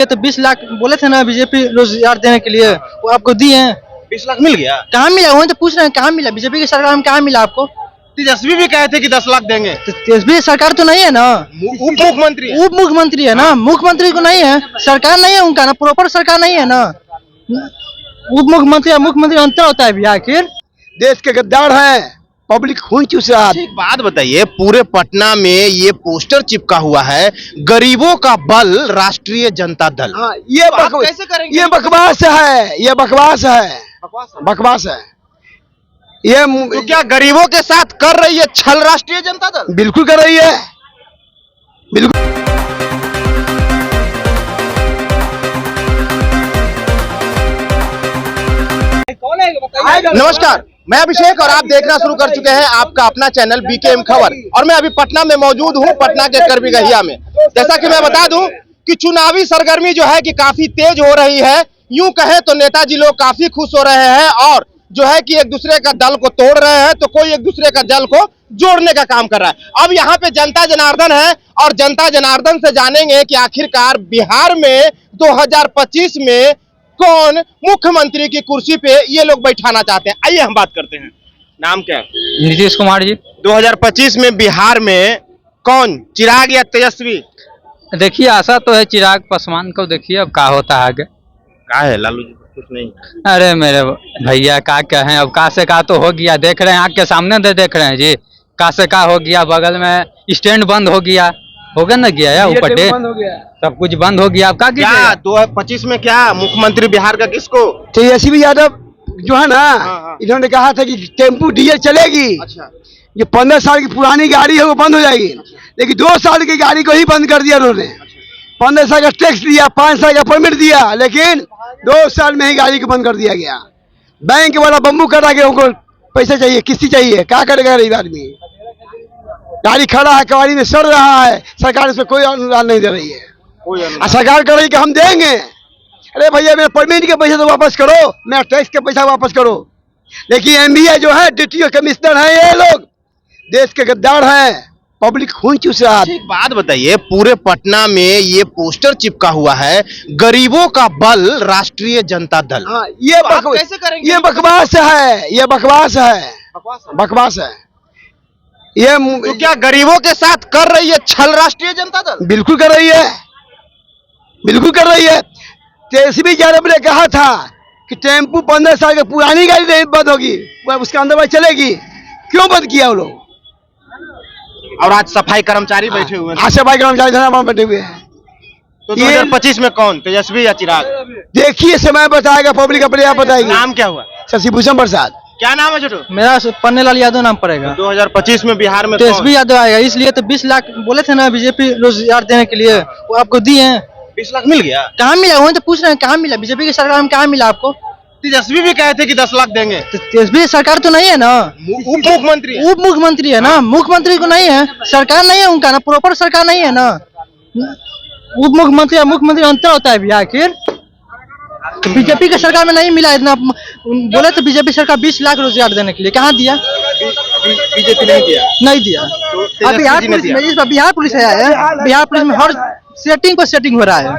ये तो 20 लाख बोले थे ना बीजेपी रोजगार देने के लिए, वो आपको दिए हैं? 20 लाख मिल गया। कहाँ मिला? वही तो पूछ रहे हैं, कहाँ मिला? बीजेपी की सरकार में कहाँ मिला आपको? तेजस्वी भी कहे थे कि 10 लाख देंगे। तो तेजस्वी सरकार तो नहीं है ना, उप मुख्यमंत्री उप मुख्यमंत्री है ना, मुख्यमंत्री को नहीं है, सरकार नहीं है उनका ना, प्रॉपर सरकार नहीं है ना। उप मुख्यमंत्री और मुख्यमंत्री अंतर होता है भैया। आखिर देश के गद्दार हैं, पब्लिक खून चूस रहा है। एक बात बताइए, पूरे पटना में ये पोस्टर चिपका हुआ है, गरीबों का बल राष्ट्रीय जनता दल। हाँ, कैसे करेंगे? ये बकवास है, ये बकवास है, बकवास है। ये तो क्या गरीबों के साथ कर रही है छल राष्ट्रीय जनता दल? बिल्कुल कर रही है, बिल्कुल। नमस्कार, मैं अभिषेक और आप देखना शुरू कर चुके हैं आपका अपना चैनल बीकेएम खबर। और मैं अभी पटना में मौजूद हूं, पटना के करबीगहिया में। जैसा कि मैं बता दूं कि चुनावी सरगर्मी जो है कि काफी तेज हो रही है। यूं कहें तो नेताजी लोग काफी खुश हो रहे हैं और जो है कि एक दूसरे का दल को तोड़ रहे हैं, तो कोई एक दूसरे का दल को जोड़ने का काम कर रहा है। अब यहाँ पे जनता जनार्दन है और जनता जनार्दन से जानेंगे कि आखिरकार बिहार में 2025 में कौन मुख्यमंत्री की कुर्सी पे ये लोग बैठाना चाहते हैं। आइए हम बात करते हैं। नाम क्या है? नीतीश कुमार जी। 2025 में बिहार में कौन, चिराग या तेजस्वी? देखिए, आशा तो है चिराग पासवान को, देखिए अब क्या होता है आगे। क्या है लालू जी, कुछ नहीं। अरे मेरे भैया क्या कहें, अब का से का तो हो गया, देख रहे हैं आँख के सामने देख रहे हैं जी, का से का हो गया। बगल में स्टैंड बंद हो गया ना, गया है ऊपर सब कुछ बंद हो गया। अब क्या 2025 में क्या मुख्यमंत्री बिहार का किसको? तेजस्वी यादव जो है ना, हाँ। इन्होंने कहा था कि टेम्पू डीजल चलेगी। अच्छा। ये 15 साल की पुरानी गाड़ी है वो बंद हो जाएगी। लेकिन 2 साल की गाड़ी को ही बंद कर दिया उन्होंने। 15 साल का टैक्स दिया, 5 साल का परमिट दिया, लेकिन 2 साल में ही गाड़ी को बंद कर दिया गया। बैंक वाला बम्बू करा के उनको पैसा चाहिए, किस्ती चाहिए, क्या करेगा गरीब आदमी? गाड़ी खड़ा है, कबाड़ी में सड़ रहा है, सरकार इसमें कोई अनुदान नहीं दे रही है। सरकार कह रही है कि हम देंगे। अरे भैया, मेरे परमिट के पैसे तो वापस करो, मेरा टैक्स का पैसा वापस करो। लेकिन एमबीए जो है, डिप्टी कमिश्नर है, ये लोग देश के गद्दार हैं, पब्लिक खून चूस रहा है। एक बात बताइए, पूरे पटना में ये पोस्टर चिपका हुआ है, गरीबों का बल राष्ट्रीय जनता दल। हाँ, ये कैसे करेंगे? ये बकवास है, ये बकवास है, बकवास है। ये तो क्या गरीबों के साथ कर रही है छल राष्ट्रीय जनता दल? बिल्कुल कर रही है, बिल्कुल कर रही है। तेजस्वी यादव ने कहा था कि टेम्पू 15 साल की पुरानी गाड़ी नहीं बंद होगी, उसके अंदर वह चलेगी। क्यों बंद किया वो लोग? और आज सफाई कर्मचारी बैठे हुए हैं। आज सफाई कर्मचारी धरना पर बैठे हुए हैं। तो 2025 में कौन, तेजस्वी या चिराग? देखिए, समय बताएगा, पब्लिक अपने आप बताएगी। नाम क्या हुआ? शशिभूषण प्रसाद। क्या नाम है छोटू? मेरा पन्नेलाल यादव नाम पड़ेगा। 2025 में बिहार में तेजस्वी यादव आएगा, इसलिए तो 20 लाख बोले थे ना बीजेपी रोजगार देने के लिए, वो आपको दिए हैं? 20 लाख मिल गया। कहाँ मिला? वही तो पूछ रहे हैं, कहाँ मिला? बीजेपी की सरकार में कहाँ मिला आपको? तेजस्वी भी कहे थे कि 10 लाख देंगे। तो तेजस्वी सरकार तो नहीं है ना, उप मुख्यमंत्री उप मुख्यमंत्री है ना, मुख्यमंत्री को नहीं है, सरकार नहीं है उनका ना, प्रॉपर सरकार नहीं है ना। उप मुख्यमंत्री और मुख्यमंत्री अंतर होता है भैया। आखिर तो बीजेपी की सरकार में नहीं मिला इतना, बोले तो बीजेपी सरकार 20 लाख रोजगार देने के लिए, कहाँ दिया? बीजेपी नहीं दिया। नहीं दिया। अब बिहार पुलिस में, इस बार बिहार पुलिस आया है, बिहार पुलिस में हर सेटिंग पर सेटिंग हो रहा है।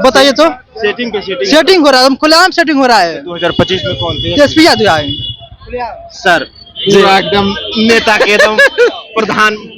बताइए तो, सेटिंग पे सेटिंग हो रहा है, खुलेआम सेटिंग हो रहा है। 2025 में कौन? तेजस्वी यादव आएंगे सर, पूरा एकदम नेता के एकदम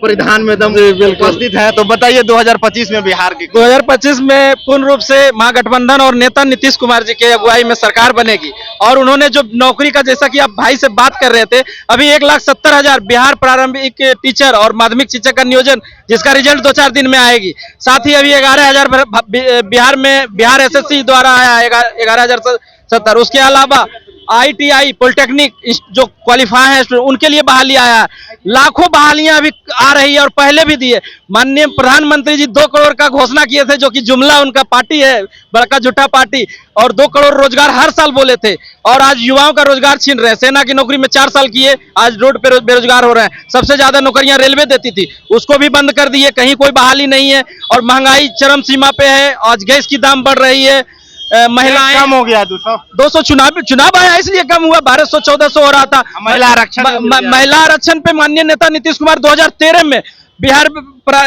परिधान में एकदम उपस्थित है। तो बताइए 2025 में बिहार की 2025 में पूर्ण रूप से महागठबंधन और नेता नीतीश कुमार जी के अगुवाई में सरकार बनेगी। और उन्होंने जो नौकरी का, जैसा कि आप भाई से बात कर रहे थे, अभी 1,70,000 बिहार प्रारंभिक टीचर और माध्यमिक शिक्षक का नियोजन, जिसका रिजल्ट 2-4 दिन में आएगी। साथ ही अभी 11,000 बिहार में बिहार एसएससी द्वारा आया, 11,070। उसके अलावा ITI पॉलिटेक्निक जो क्वालिफाई है उनके लिए बहाली आया है। लाखों बहालियां अभी आ रही है और पहले भी दिए। माननीय प्रधानमंत्री जी 2 करोड़ का घोषणा किए थे, जो कि जुमला उनका पार्टी है, बड़का झूठा पार्टी। और 2 करोड़ रोजगार हर साल बोले थे, और आज युवाओं का रोजगार छीन रहे हैं। सेना की नौकरी में 4 साल किए, आज रोड पे बेरोजगार हो रहे हैं। सबसे ज्यादा नौकरियां रेलवे देती थी, उसको भी बंद कर दिए, कहीं कोई बहाली नहीं है। और महंगाई चरम सीमा पे है, आज गैस की दाम बढ़ रही है। महिलाएं कम हो गया 200 चुनाव आया इसलिए कम हुआ, 1200-1400 हो रहा था। महिला आरक्षण महिला आरक्षण पे माननीय नेता नीतीश कुमार 2013 में बिहार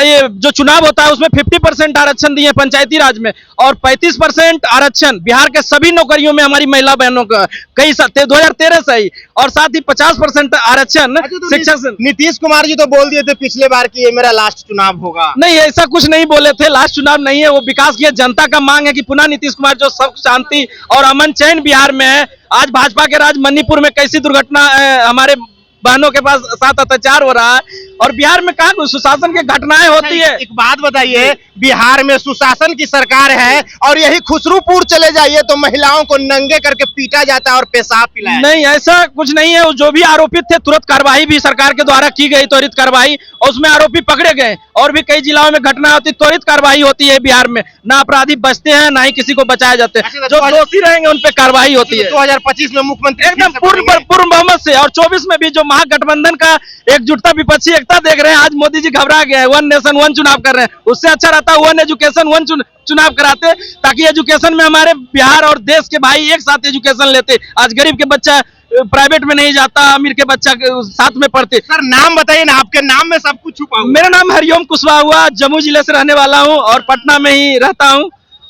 ये जो चुनाव होता है उसमें 50% आरक्षण दिए पंचायती राज में, और 35% आरक्षण बिहार के सभी नौकरियों में हमारी महिला बहनों का, कई 2013 से ही, और साथ ही 50% आरक्षण शिक्षक से। नीतीश कुमार जी तो बोल दिए थे पिछले बार कि ये मेरा लास्ट चुनाव होगा। नहीं, ऐसा कुछ नहीं बोले थे, लास्ट चुनाव नहीं है, वो विकास की जनता का मांग है कि पुनः नीतीश कुमार जो सब शांति और अमन चैन बिहार में है। आज भाजपा के राज मणिपुर में कैसी दुर्घटना हमारे बहनों के पास साथ अत्याचार हो रहा है, और बिहार में कहाँ सुशासन की घटनाएं होती है। एक बात बताइए, बिहार में सुशासन की सरकार है और यही खुसरूपुर चले जाइए तो महिलाओं को नंगे करके पीटा जाता है और पेशाब पिलाया। नहीं, ऐसा कुछ नहीं है। जो भी आरोपित थे तुरंत कार्रवाई भी सरकार के द्वारा की गई, त्वरित कार्रवाई, और उसमें आरोपी पकड़े गए। और भी कई जिलों में घटना होती, त्वरित कार्रवाई होती है बिहार में, ना अपराधी बचते हैं ना ही किसी को बचाया जाते हैं। जो दोषी रहेंगे उन पे कार्रवाई होती है। 2025 में मुख्यमंत्री एकदम पूर्ण बहुमत से, और 24 में भी जो महागठबंधन का एकजुटता विपक्षी एकता देख रहे हैं। आज मोदी जी घबरा गए हैं, 1 नेशन 1 चुनाव कर रहे हैं। उससे अच्छा रहता 1 एजुकेशन 1 चुनाव कराते, ताकि एजुकेशन में हमारे बिहार और देश के भाई एक साथ एजुकेशन लेते। आज गरीब के बच्चा प्राइवेट में नहीं जाता, अमीर के बच्चा साथ में पढ़ते। सर नाम बताइए ना, आपके नाम में सब कुछ छुपा हुआ। मेरा नाम हरिओम कुशवाहा हुआ, जम्मू जिले से रहने वाला हूँ और पटना में ही रहता हूँ,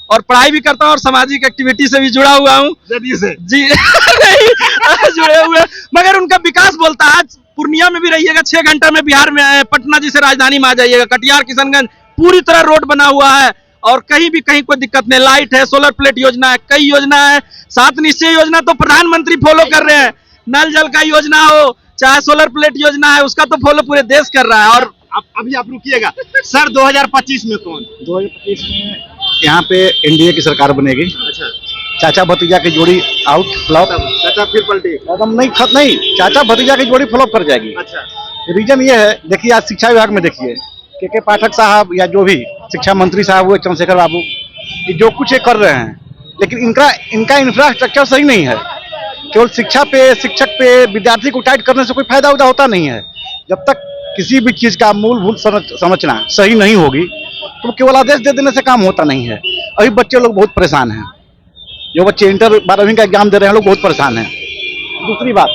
और पढ़ाई भी करता हूँ और सामाजिक एक्टिविटी से भी जुड़ा हुआ हूँ। जदयू से जी नहीं जुड़े हुए, मगर उनका विकास बोलता है। आज पूर्णिया में भी रहिएगा 6 घंटा में बिहार में, पटना जी से राजधानी में आ जाइएगा। कटिहार किशनगंज पूरी तरह रोड बना हुआ है, और कहीं भी कहीं कोई दिक्कत नहीं। लाइट है, सोलर प्लेट योजना है, कई योजना है। 7 निश्चय योजना तो प्रधानमंत्री फॉलो कर रहे हैं। नल जल का योजना हो चाहे सोलर प्लेट योजना है, उसका तो फॉलो पूरे देश कर रहा है। और अभी आप रुकिएगा सर, 2025 में कौन? 2025 में यहाँ पे एनडीए की सरकार बनेगी। अच्छा, चाचा भतीजा की जोड़ी आउट फ्लॉप। चाचा फिर पलटी। एकदम नहीं, चाचा भतीजा की जोड़ी फ्लॉप कर जाएगी। अच्छा, रीजन ये है, देखिए आज शिक्षा विभाग में देखिए के पाठक साहब या जो भी शिक्षा मंत्री साहब हुए चंद्रशेखर बाबू, ये जो कुछ ये कर रहे हैं, लेकिन इनका इंफ्रास्ट्रक्चर सही नहीं है। केवल शिक्षा पे, शिक्षक पे, विद्यार्थी को टाइट करने से कोई फायदा उदा होता नहीं है। जब तक किसी भी चीज का मूलभूत संरचना सही नहीं होगी तो केवल आदेश दे देने से काम होता नहीं है। अभी बच्चे लोग बहुत परेशान हैं, जो बच्चे इंटर 12वीं का एग्जाम दे रहे हैं लोग बहुत परेशान हैं। दूसरी बात,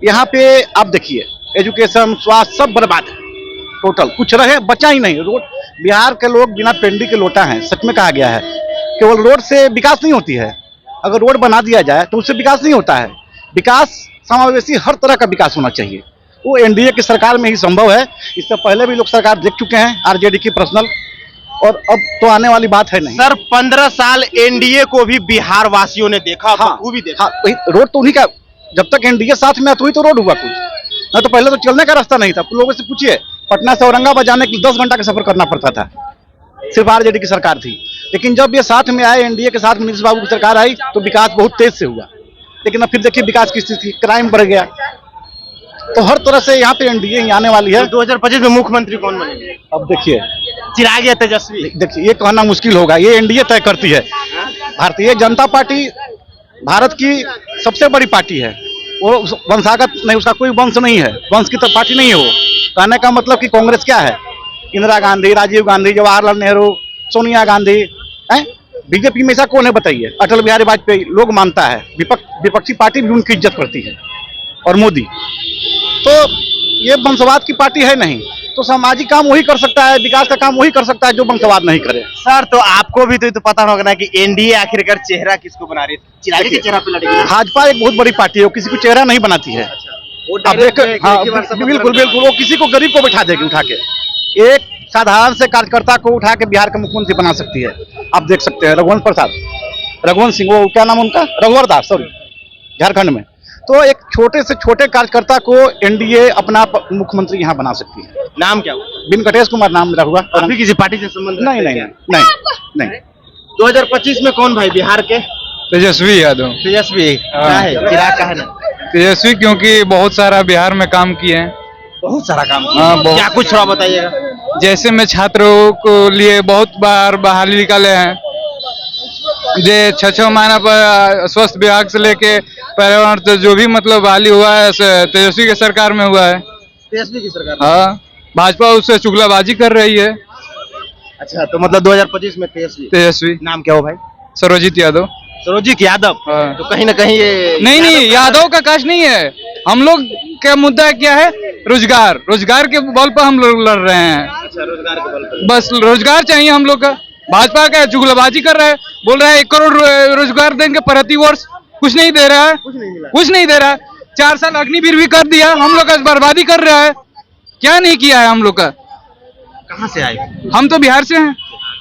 यहाँ पे आप देखिए एजुकेशन, स्वास्थ्य सब बर्बाद है, टोटल कुछ रहे बचा ही नहीं। रोड, बिहार के लोग बिना पेंडी के लोटा हैं, सच में कहा गया है। केवल रोड से विकास नहीं होती है, अगर रोड बना दिया जाए तो उससे विकास नहीं होता है। विकास समावेशी हर तरह का विकास होना चाहिए, वो एनडीए की सरकार में ही संभव है। इससे पहले भी लोग सरकार देख चुके हैं, आरजेडी की पर्सनल, और अब तो आने वाली बात है नहीं। सर 15 साल एनडीए को भी बिहार वासियों ने देखा, हाँ, वो भी देखा। हाँ, रोड तो उन्हीं का, जब तक एनडीए साथ में तो ही तो रोड हुआ कुछ, ना तो पहले तो चलने का रास्ता नहीं था। लोगों से पूछिए, पटना से औरंगाबाद जाने के लिए 10 घंटा का सफर करना पड़ता था, सिर्फ आरजेडी की सरकार थी। लेकिन जब ये साथ में आए, एनडीए के साथ नीतीश बाबू की सरकार आई, तो विकास बहुत तेज से हुआ। लेकिन अब फिर देखिए विकास की स्थिति, क्राइम बढ़ गया। तो हर तरह से यहाँ पे एनडीए आने वाली है। 2025 में मुख्यमंत्री कौन बनेंगे? अब देखिए चिराग या तेजस्वी? देखिए ये कहना मुश्किल होगा, ये एनडीए तय करती है। भारतीय जनता पार्टी भारत की सबसे बड़ी पार्टी है, वो वंशागत नहीं, उसका कोई वंश नहीं है, वंश की तो पार्टी नहीं है वो। कहने का मतलब कि कांग्रेस क्या है, इंदिरा गांधी, राजीव गांधी, जवाहरलाल नेहरू, सोनिया गांधी हैं। बीजेपी में ऐसा कौन है बताइए? अटल बिहारी वाजपेयी लोग मानता है, विपक्षी पार्टी भी उनकी इज्जत करती है, और मोदी। तो ये वंशवाद की पार्टी है नहीं, तो सामाजिक काम वही कर सकता है, विकास का काम वही कर सकता है जो वंशवाद नहीं करे। सर तो आपको भी तो पता होगा ना कि एनडीए आखिरकार चेहरा किसको बना रही है? चिराग के चेहरा पे लड़ेगी। भाजपा एक बहुत बड़ी पार्टी है, वो किसी को चेहरा नहीं बनाती है। अब देखो, हाँ बिल्कुल, वो किसी को गरीब को बैठा देगी उठा के। एक साधारण से कार्यकर्ता को उठा के बिहार का मुख्यमंत्री बना सकती है। आप देख सकते हैं रघुवंश सिंह, वो क्या नाम उनका, रघुवर दास, सॉरी, झारखंड में। तो एक छोटे से छोटे कार्यकर्ता को एनडीए अपना मुख्यमंत्री यहाँ बना सकती है। नाम क्या हुआ? वेंकटेश कुमार नाम मेरा हुआ। अभी किसी पार्टी से संबंध नहीं। 2025 में कौन भाई बिहार के? तेजस्वी यादव। तेजस्वी क्या है? चिराग का है ना? तेजस्वी क्योंकि बहुत सारा बिहार में काम किए हैं, बहुत सारा काम। हाँ, क्या कुछ थोड़ा बताइएगा। जैसे मैं छात्रों को लिए बहुत बार बहाली निकाले हैं, जे 6 महीना पर स्वास्थ्य विभाग से लेके पर्यावरण तो जो भी मतलब बहाली हुआ है तेजस्वी की सरकार में हुआ है। तेजस्वी की सरकार? हाँ, भाजपा उससे चुगलाबाजी कर रही है। अच्छा, तो मतलब 2025 में तेजस्वी। नाम क्या हो भाई? सर्वजीत यादव। सर्वजीत यादव। हाँ। तो कहीं ना कहीं ये नहीं, यादव का कास्ट नहीं है। हम लोग का मुद्दा क्या है रोजगार, रोजगार के बल पर हम लोग लड़ रहे हैं। अच्छा, रोजगार के बल पर। बस रोजगार चाहिए हम लोग का। भाजपा का जुगलबाजी कर रहा है, बोल रहा है 1 करोड़ रोजगार देंगे प्रति वर्ष, कुछ नहीं दे रहा है, कुछ नहीं दे रहा है। 4 साल अग्निवीर भी कर दिया, हम लोग का बर्बादी कर रहा है। क्या नहीं किया है हम लोग का। कहाँ से आए? हम तो बिहार से हैं,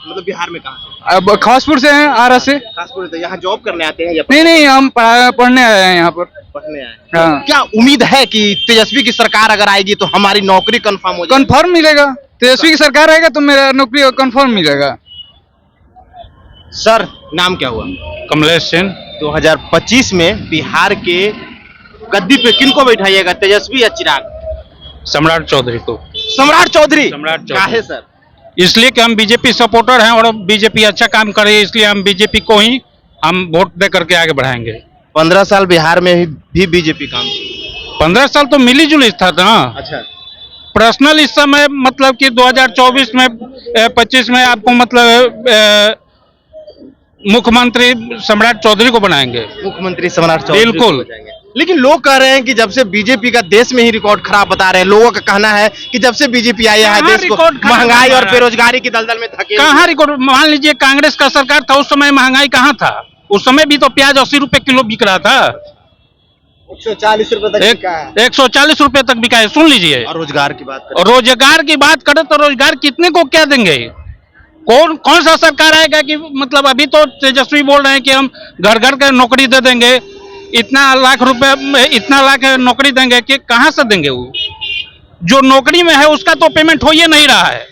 मतलब बिहार में कहाँ से? अब खासपुर से हैं, आरा से। खासपुर से। यहाँ जॉब करने आते हैं या नहीं नहीं, हम पढ़ने आए हैं यहाँ पर। पढ़ने आए हैं? हाँ, क्या उम्मीद है कि तेजस्वी की सरकार अगर आएगी तो हमारी नौकरी कंफर्म हो जाएगी? कंफर्म मिलेगा। तेजस्वी की सरकार आएगा तो मेरा नौकरी कंफर्म मिलेगा। सर, नाम क्या हुआ? कमलेश सेन। 2025 में बिहार के गद्दी पे किनको बैठाइएगा, तेजस्वी या चिराग? सम्राट चौधरी को। सम्राट चौधरी। सम्राट चौधरी। काहे सर? इसलिए कि हम बीजेपी सपोर्टर हैं और बीजेपी अच्छा काम करे, इसलिए हम बीजेपी को ही हम वोट दे करके आगे बढ़ाएंगे। 15 साल बिहार में भी बीजेपी काम की। 15 साल तो मिली जुली था ना। अच्छा। पर्सनल इस समय मतलब कि 2024 में 25 में आपको मतलब मुख्यमंत्री सम्राट चौधरी को बनाएंगे। मुख्यमंत्री सम्राट चौधरी बिल्कुल। हो जाएंगे। लेकिन लोग कह रहे हैं कि जब से बीजेपी का देश में ही रिकॉर्ड खराब बता रहे हैं। लोगों का कहना है कि जब से बीजेपी आई है कहाँ देश को रिकॉर्ड खराब महंगाई बता और रहा है? बेरोजगारी की दलदल में धकेल कहाँ रिकॉर्ड? मान लीजिए कांग्रेस का सरकार था, उस समय महंगाई कहाँ था? उस समय भी तो प्याज 80 रुपए किलो बिक रहा था। 140 रुपए तक बिका है। 140 रुपए तक बिका है। सुन लीजिए। और रोजगार की बात और रोजगार की बात करें तो रोजगार कितने को क्या देंगे? कौन सा सरकार आएगा कि मतलब अभी तो तेजस्वी बोल रहे हैं कि हम घर घर के नौकरी दे देंगे, इतना लाख रुपए, इतना लाख नौकरी देंगे, कि कहाँ से देंगे? वो जो नौकरी में है उसका तो पेमेंट हो ही नहीं रहा है।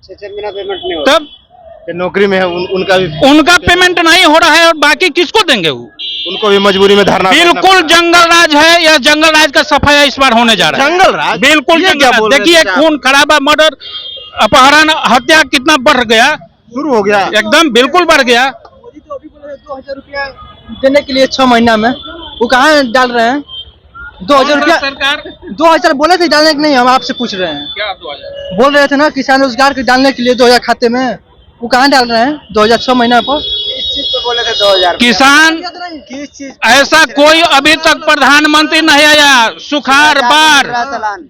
6 महीना पेमेंट नहीं होता। तब करें। नौकरी में है उनका भी उनका पेमेंट नहीं हो रहा है और बाकी किसको देंगे? वो उनको भी मजबूरी में धरना। बिल्कुल जंगल राज है, या जंगल राज का सफाया इस बार होने जा रहा है। जंगल राज? बिल्कुल ये जंगल क्या राज। बोल रहे देखिए थे आप? खून खराबा, मर्डर, अपहरण, हत्या कितना बढ़ गया। शुरू हो गया। एकदम बिल्कुल बढ़ गया। मोदी तो अभी बोले 2000 रुपया देने के लिए 6 महीना में, वो कहाँ डाल रहे हैं? 2000 रुपया सरकार 2000 बोले थे डालने के नहीं, हम आपसे पूछ रहे हैं। क्या 2000? बोल रहे थे ना किसान रोजगार के डालने के लिए 2000 खाते में, वो कहाँ डाल रहे हैं 2000 6 महीना पर? किस चीज पे बोले थे 2000? किसान किस चीज? ऐसा कोई अभी तक प्रधानमंत्री नहीं आया। सुखाड़, बाढ़,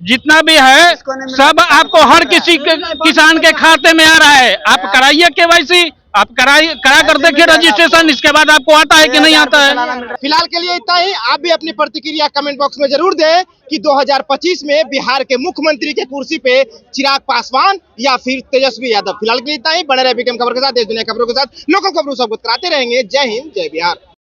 जितना भी है सब आपको हर किसी के किसान के खाते में आ रहा है। आप कराइए केवाईसी, आप करा कर देखिए रजिस्ट्रेशन, इसके बाद आपको आता है कि नहीं आता है। फिलहाल के लिए इतना ही। आप भी अपनी प्रतिक्रिया कमेंट बॉक्स में जरूर दें कि 2025 में बिहार के मुख्यमंत्री के कुर्सी पे चिराग पासवान या फिर तेजस्वी यादव। फिलहाल के लिए इतना ही। बने रहे बीकेएम खबर के साथ, देश दुनिया खबरों के साथ, लोकल खबरों सब कुछ कराते रहेंगे। जय हिंद, जय बिहार।